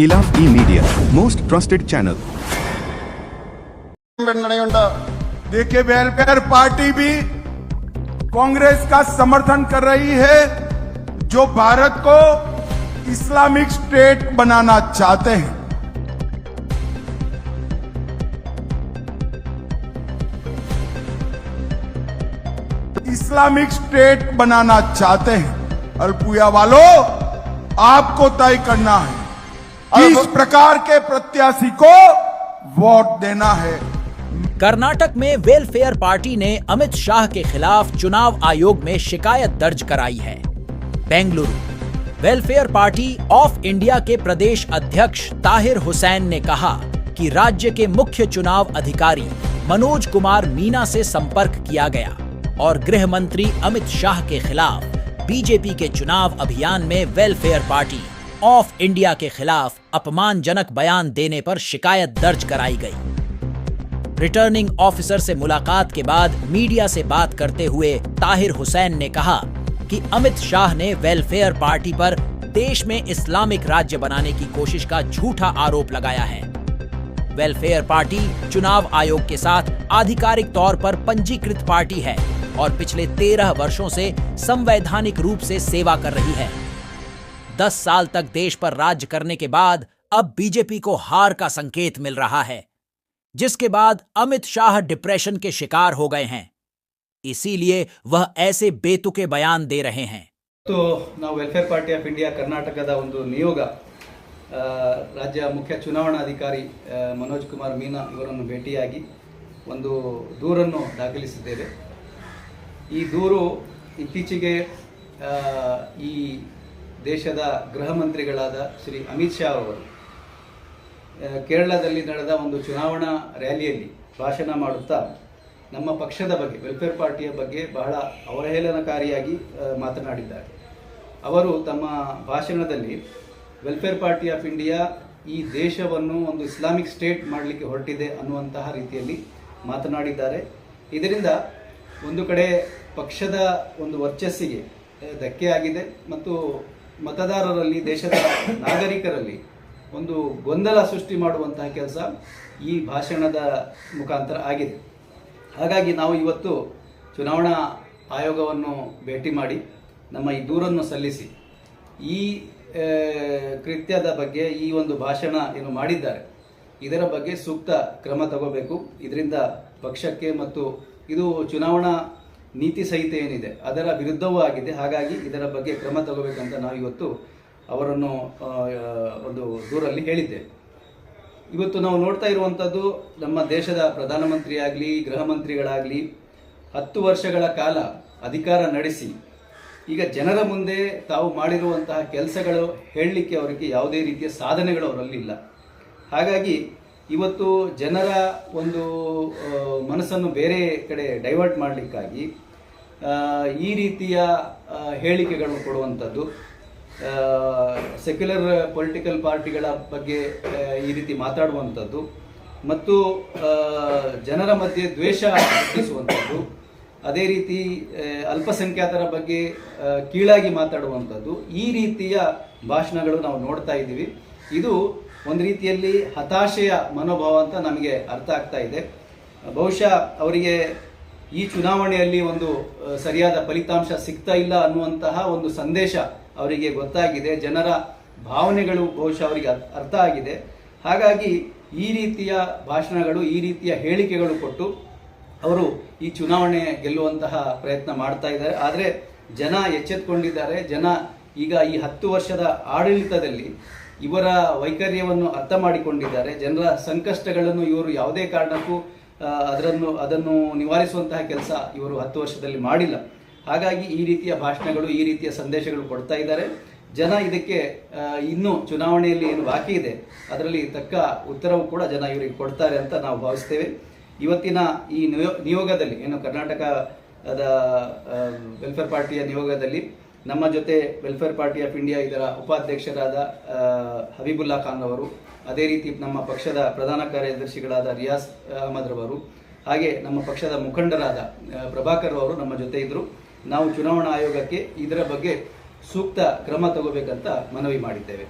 Khilaf E-Media, most trusted channel. देखिए, welfare party भी कांग्रेस का समर्थन कर रही है, जो भारत को इस्लामिक स्टेट बनाना चाहते हैं। इस्लामिक स्टेट बनाना चाहते हैं। अल्पुया वालों, आपको तय करना है किस प्रकार के प्रत्याशी को वोट देना है। कर्नाटक में वेलफेयर पार्टी ने अमित शाह के खिलाफ चुनाव आयोग में शिकायत दर्ज कराई है। Bengaluru welfare party of India के प्रदेश अध्यक्ष ताहिर हुसैन ने कहा कि राज्य के मुख्य चुनाव अधिकारी मनोज कुमार मीना से संपर्क किया गया और गृह मंत्री अमित शाह के खिलाफ बीजेपी के चुनाव अभियान में वेलफेयर पार्टी ऑफ इंडिया के खिलाफ अपमानजनक बयान देने पर शिकायत दर्ज कराई गई। रिटर्निंग ऑफिसर से मुलाकात के बाद मीडिया से बात करते हुए ताहिर हुसैन ने कहा कि अमित शाह ने वेलफेयर पार्टी पर देश में इस्लामिक राज्य बनाने की कोशिश का झूठा आरोप लगाया है। वेलफेयर पार्टी चुनाव आयोग के साथ आधिकारिक तौर पर पंजीकृत पार्टी है और पिछले 13 वर्षों से संवैधानिक रूप से सेवा कर रही है। 10 साल तक देश पर राज्य करने के बाद अब बीजेपी को हार का संकेत मिल रहा है, जिसके बाद अमित शाह डिप्रेशन के शिकार हो गए हैं। इसीलिए वह ऐसे बेतुके बयान दे रहे हैं। तो ನಾವು ವೆಲ್ಫೇರ್ ಪಾರ್ಟಿ ಆಫ್ ಇಂಡಿಯಾ ಕರ್ನಾಟಕದ ಒಂದು ನಿಯೋಗ ರಾಜ್ಯ ಮುಖ್ಯ ಚುನಾವಣಾಧಿಕಾರಿ ಮನೋಜ್ ಕುಮಾರ್ ಮೀನಾ ಇವರನ್ನು ಭೇಟಿಯಾಗಿ ಒಂದು ದೂರನ್ನು ದಾಖಲಿಸಿದ್ದೇವೆ। ಈ ದೂರು ಇತ್ತೀಚೆಗೆ ಈ ದೇಶದ ಗೃಹ ಮಂತ್ರಿಗಳಾದ ಶ್ರೀ ಅಮಿತ್ ಶಾ ಅವರು ಕೇರಳದಲ್ಲಿ ನಡೆದ ಒಂದು ಚುನಾವಣಾ ರ್ಯಾಲಿಯಲ್ಲಿ ಭಾಷಣ ಮಾಡುತ್ತಾ ನಮ್ಮ ಪಕ್ಷದ ಬಗ್ಗೆ ವೆಲ್ಫೇರ್ ಪಾರ್ಟಿಯ ಬಗ್ಗೆ ಬಹಳ ಅವಹೇಳನಕಾರಿಯಾಗಿ ಮಾತನಾಡಿದ್ದಾರೆ। ಅವರು ತಮ್ಮ ಭಾಷಣದಲ್ಲಿ ವೆಲ್ಫೇರ್ ಪಾರ್ಟಿ ಆಫ್ ಇಂಡಿಯಾ ಈ ದೇಶವನ್ನು ಒಂದು ಇಸ್ಲಾಮಿಕ್ ಸ್ಟೇಟ್ ಮಾಡಲಿಕ್ಕೆ ಹೊರಟಿದೆ ಅನ್ನುವಂತಹ ರೀತಿಯಲ್ಲಿ ಮಾತನಾಡಿದ್ದಾರೆ। ಇದರಿಂದ ಒಂದು ಕಡೆ ಪಕ್ಷದ ಒಂದು ವರ್ಚಸ್ಸಿಗೆ ಧಕ್ಕೆ ಆಗಿದೆ ಮತ್ತು ಮತದಾರರಲ್ಲಿ ದೇಶದ ನಾಗರಿಕರಲ್ಲಿ ಒಂದು ಗೊಂದಲ ಸೃಷ್ಟಿ ಮಾಡುವಂತಹ ಕೆಲಸ ಈ ಭಾಷಣದ ಮುಖಾಂತರ ಆಗಿದೆ। ಹಾಗಾಗಿ ನಾವು ಇವತ್ತು ಚುನಾವಣಾ ಆಯೋಗವನ್ನು ಭೇಟಿ ಮಾಡಿ ನಮ್ಮ ಈ ದೂರನ್ನು ಸಲ್ಲಿಸಿ ಈ ಕೃತ್ಯದ ಬಗ್ಗೆ ಈ ಒಂದು ಭಾಷಣ ಏನು ಮಾಡಿದ್ದಾರೆ ಇದರ ಬಗ್ಗೆ ಸೂಕ್ತ ಕ್ರಮ ತಗೋಬೇಕು। ಇದರಿಂದ ಪಕ್ಷಕ್ಕೆ ಮತ್ತು ಇದು ಚುನಾವಣಾ ನೀತಿ ಸಂಹಿತೆ ಏನಿದೆ ಅದರ ವಿರುದ್ಧವೂ ಆಗಿದೆ। ಹಾಗಾಗಿ ಇದರ ಬಗ್ಗೆ ಕ್ರಮ ತಗೋಬೇಕಂತ ನಾವು ಇವತ್ತು ಅವರನ್ನು ಒಂದು ದೂರಲ್ಲಿ ಹೇಳಿದ್ದೇವೆ। ಇವತ್ತು ನಾವು ನೋಡ್ತಾ ಇರುವಂಥದ್ದು ನಮ್ಮ ದೇಶದ ಪ್ರಧಾನಮಂತ್ರಿ ಆಗಲಿ ಗೃಹ ಮಂತ್ರಿಗಳಾಗಲಿ 10 ವರ್ಷಗಳ ಕಾಲ ಅಧಿಕಾರ ನಡೆಸಿ ಈಗ ಜನರ ಮುಂದೆ ತಾವು ಮಾಡಿರುವಂತಹ ಕೆಲಸಗಳು ಹೇಳಲಿಕ್ಕೆ ಅವರಿಗೆ ಯಾವುದೇ ರೀತಿಯ ಸಾಧನೆಗಳು ಅವರಲ್ಲಿಲ್ಲ। ಹಾಗಾಗಿ ಇವತ್ತು ಜನರ ಒಂದು ಮನಸ್ಸನ್ನು ಬೇರೆ ಕಡೆ ಡೈವರ್ಟ್ ಮಾಡಲಿಕ್ಕಾಗಿ ಈ ರೀತಿಯ ಹೇಳಿಕೆಗಳನ್ನು ಕೊಡುವಂಥದ್ದು, ಸೆಕ್ಯುಲರ್ ಪೊಲಿಟಿಕಲ್ ಪಾರ್ಟಿಗಳ ಬಗ್ಗೆ ಈ ರೀತಿ ಮಾತಾಡುವಂಥದ್ದು ಮತ್ತು ಜನರ ಮಧ್ಯೆ ದ್ವೇಷ ಹುಟ್ಟಿಸುವಂಥದ್ದು, ಅದೇ ರೀತಿ ಅಲ್ಪಸಂಖ್ಯಾತರ ಬಗ್ಗೆ ಕೀಳಾಗಿ ಮಾತಾಡುವಂಥದ್ದು, ಈ ರೀತಿಯ ಭಾಷಣಗಳು ನಾವು ನೋಡ್ತಾ ಇದ್ದೀವಿ। ಇದು ಒಂದು ರೀತಿಯಲ್ಲಿ ಹತಾಶೆಯ ಮನೋಭಾವ ಅಂತ ನಮಗೆ ಅರ್ಥ ಆಗ್ತಾ ಇದೆ। ಬಹುಶಃ ಅವರಿಗೆ ಈ ಚುನಾವಣೆಯಲ್ಲಿ ಒಂದು ಸರಿಯಾದ ಫಲಿತಾಂಶ ಸಿಗ್ತಾ ಇಲ್ಲ ಅನ್ನುವಂತಹ ಒಂದು ಸಂದೇಶ ಅವರಿಗೆ ಗೊತ್ತಾಗಿದೆ, ಜನರ ಭಾವನೆಗಳು ಬಹುಶಃ ಅವರಿಗೆ ಅರ್ಥ ಆಗಿದೆ। ಹಾಗಾಗಿ ಈ ರೀತಿಯ ಭಾಷಣಗಳು ಈ ರೀತಿಯ ಹೇಳಿಕೆಗಳು ಕೊಟ್ಟು ಅವರು ಈ ಚುನಾವಣೆ ಗೆಲ್ಲುವಂತಹ ಪ್ರಯತ್ನ ಮಾಡ್ತಾ ಇದ್ದಾರೆ। ಆದರೆ ಜನ ಎಚ್ಚೆತ್ತುಕೊಂಡಿದ್ದಾರೆ। ಜನ ಈಗ ಈ 10 ವರ್ಷದ ಆಡಳಿತದಲ್ಲಿ ಇವರ ವೈಖರ್ಯವನ್ನು ಅರ್ಥ ಮಾಡಿಕೊಂಡಿದ್ದಾರೆ। ಜನರ ಸಂಕಷ್ಟಗಳನ್ನು ಇವರು ಯಾವುದೇ ಕಾರಣಕ್ಕೂ ಅದನ್ನು ನಿವಾರಿಸುವಂತಹ ಕೆಲಸ ಇವರು 10 ವರ್ಷದಲ್ಲಿ ಮಾಡಿಲ್ಲ। ಹಾಗಾಗಿ ಈ ರೀತಿಯ ಭಾಷಣಗಳು ಈ ರೀತಿಯ ಸಂದೇಶಗಳು ಕೊಡ್ತಾ ಇದ್ದಾರೆ। ಜನ ಇದಕ್ಕೆ ಇನ್ನೂ ಚುನಾವಣೆಯಲ್ಲಿ ಏನು ಬಾಕಿ ಇದೆ ಅದರಲ್ಲಿ ತಕ್ಕ ಉತ್ತರವು ಕೂಡ ಜನ ಇವರಿಗೆ ಕೊಡ್ತಾರೆ ಅಂತ ನಾವು ಭಾವಿಸ್ತೇವೆ। ಇವತ್ತಿನ ಈ ನಿಯೋಗದಲ್ಲಿ ಏನು ಕರ್ನಾಟಕದ ವೆಲ್ಫೇರ್ ಪಾರ್ಟಿಯ ನಿಯೋಗದಲ್ಲಿ ನಮ್ಮ ಜೊತೆ ವೆಲ್ಫೇರ್ ಪಾರ್ಟಿ ಆಫ್ ಇಂಡಿಯಾ ಇದರ ಉಪಾಧ್ಯಕ್ಷರಾದ ಹಬೀಬುಲ್ಲಾ ಖಾನ್ ಅವರು, ಅದೇ ರೀತಿ ನಮ್ಮ ಪಕ್ಷದ ಪ್ರಧಾನ ಕಾರ್ಯದರ್ಶಿಗಳಾದ ರಿಯಾಸ್ ಅಹಮದ್ ರವರು, ಹಾಗೆ ನಮ್ಮ ಪಕ್ಷದ ಮುಖಂಡರಾದ ಪ್ರಭಾಕರ್ ಅವರು ನಮ್ಮ ಜೊತೆ ಇದ್ದರು। ನಾವು ಚುನಾವಣಾ ಆಯೋಗಕ್ಕೆ ಇದರ ಬಗ್ಗೆ ಸೂಕ್ತ ಕ್ರಮ ತಗೋಬೇಕಂತ ಮನವಿ ಮಾಡಿದ್ದೇವೆ।